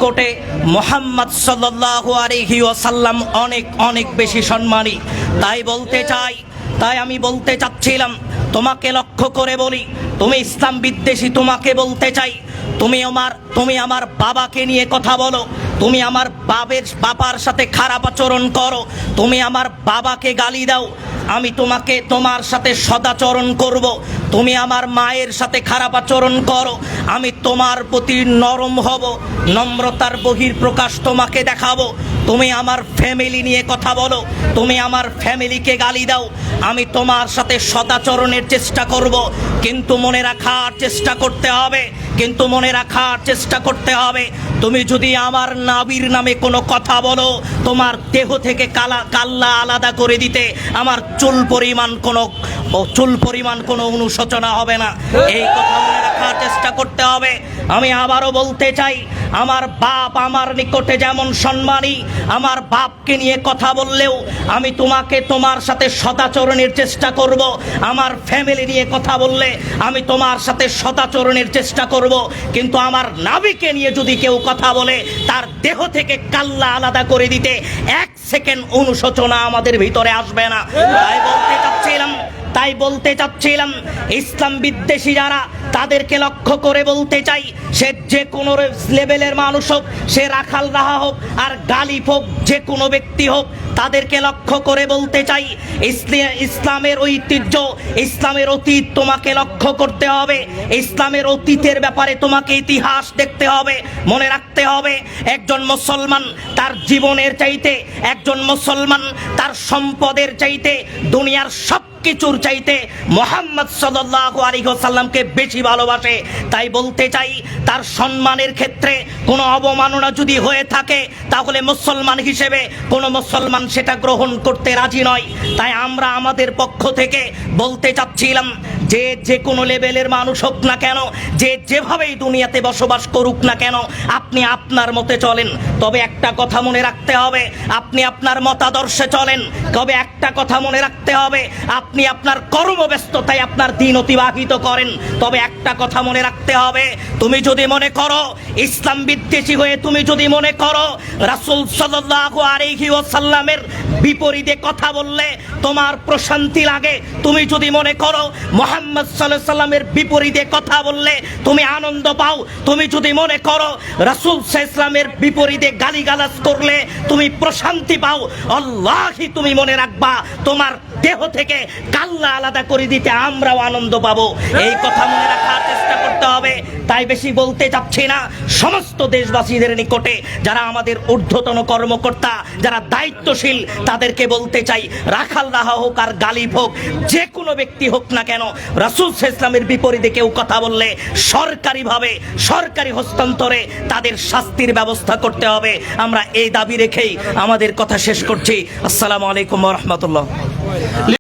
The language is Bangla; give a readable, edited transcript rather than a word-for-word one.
কোটে মুহাম্মদ সাল্লাল্লাহু আলাইহি ওয়াসাল্লাম অনেক অনেক বেশি সম্মানী। তাই আমি বলতে চাচ্ছিলাম, তোমাকে লক্ষ্য করে বলি, তুমি ইসলাম বিদ্বেষী। তোমাকে বলতে চাই, তুমি আমার বাবাকে নিয়ে কথা বলো, তুমি আমার বাবার সাথে খারাপ আচরণ করো, তুমি আমার বাবাকে গালি দাও, আমি তোমার সাথে সদাচরণ করব। তুমি আমার মায়ের সাথে খারাপ আচরণ করো, আমি তোমার প্রতি নরম হব, নম্রতার বহিঃপ্রকাশ তোমাকে দেখাবো। তুমি আমার ফ্যামিলি নিয়ে কথা বলো, তুমি আমার ফ্যামিলিকে গালি দাও, আমি তোমার সাথে সদাচরণের চেষ্টা করব। কিন্তু মনে রাখার চেষ্টা করতে হবে, তুমি যদি আমার নাবির নামে কোনো কথা বলো, তোমার দেহ থেকে কাল্লা আলাদা করে দিতে আমার চুল পরিমাণ কোনো অনুশোচনা হবে না। এই কথা মনে রাখার চেষ্টা করতে হবে। আমি আবারও বলতে চাই, আমার বাপ আমার নিকটে যেমন সম্মানী, আমার বাপকে নিয়ে কথা বললেও আমি তোমার সাথে সদাচরণের চেষ্টা করব। আমার ফ্যামিলি নিয়ে কথা বললে আমি তোমার সাথে সদাচরণের চেষ্টা করব। কিন্তু আমার নাবিকে নিয়ে যদি কেউ কথা বলে, তার দেহ থেকে কাল্লা আলাদা করে দিতে 1 সেকেন্ড অনুশোচনা আমাদের ভিতরে আসবে না। তাই বলতে চাচ্ছিলাম ইসলাম বিদ্বেষী যারা, তাদেরকে লক্ষ্য করে বলতে চাই, সে যে কোনো লেভেলের মানুষ হোক, সে রাখাল রাহা হোক আর গালিব হোক, যে কোনো ব্যক্তি হোক, তাদেরকে লক্ষ্য করে বলতে চাই, ইসলামের ঐতিহ্য, ইসলামের অতীত তোমাকে লক্ষ্য করতে হবে। ইসলামের অতীতের ব্যাপারে তোমাকে ইতিহাস দেখতে হবে, মনে রাখতে হবে। একজন মুসলমান তার জীবনের চাইতে, একজন মুসলমান তার সম্পদের চাইতে, দুনিয়ার সব কিছুর চাইতে মুহাম্মদ সাল্লাল্লাহু আলাইহি ওয়াসাল্লামকে বেশি ভালোবাসে। তাই বলতে চাই, তার সম্মানের ক্ষেত্রে কোনো অবমাননা যদি হয়ে থাকে, তাহলে মুসলমান হিসেবে কোনো মুসলমান সেটা গ্রহণ করতে রাজি নয়। তাই আমরা আমাদের পক্ষ থেকে বলতে চাচ্ছিলাম, যে কোনো লেভেলের মানুষ হোক না কেন, যেভাবেই দুনিয়াতে বসবাস করুক না কেন, আপনি আপনার মতে চলেন, তবে একটা কথা মনে রাখতে হবে, আপনি আপনার মতাদর্শে চলেন, তবে একটা কথা মনে রাখতে হবে, আপনি আপনার কর্মব্যস্ততায় আপনার দিন অতিবাহিত করেন, তবে একটা কথা মনে রাখতে হবে, তুমি যদি মনে করো ইসলাম বিদ্বেষী হয়ে, তুমি যদি মনে করো রাসূল সাল্লাল্লাহু আলাইহি ওয়াসাল্লামের বিপরীতে কথা বললে তোমার প্রশান্তি লাগে, তুমি যদি মনে করো মুহাম্মদ সাল্লাল্লাহু আলাইহি ওয়াসাল্লামের বিপরীতে কথা বললে তুমি আনন্দ পাও, তুমি যদি মনে করো রাসূল সাল্লাল্লাহু আলাইহি ওয়াসাল্লামের বিপরীতে গালিগালাজ করলে তুমি প্রশান্তি পাও, আল্লাহি তুমি মনে রাখবা, তোমার দেহ থেকে কাল্লা আলাদা করে দিতে আমরাও আনন্দ পাবো। এই কথা মনে রাখার চেষ্টা করতে হবে। তাই বেশি বলতে চাচ্ছি না, সমস্ত দেশবাসীদের নিকটে যারা আমাদের ঊর্ধ্বতন কর্মকর্তা, যারা দায়িত্বশীল, তাদেরকে বলতে চাই, রাখাল রাহা হোক আর গালিব হোক, যে কোনো ব্যক্তি হোক না কেন, রাসূল সাল্লাল্লাহু আলাইহি ওয়াসাল্লামের বিপরীতে কেউ কথা বললে সরকারিভাবে, সরকারি হস্তান্তরে তাদের শাস্তির ব্যবস্থা করতে হবে। আমরা এই দাবি রেখেই আমাদের কথা শেষ করছি। আসসালামু আলাইকুম ওয়া রাহমাতুল্লাহ।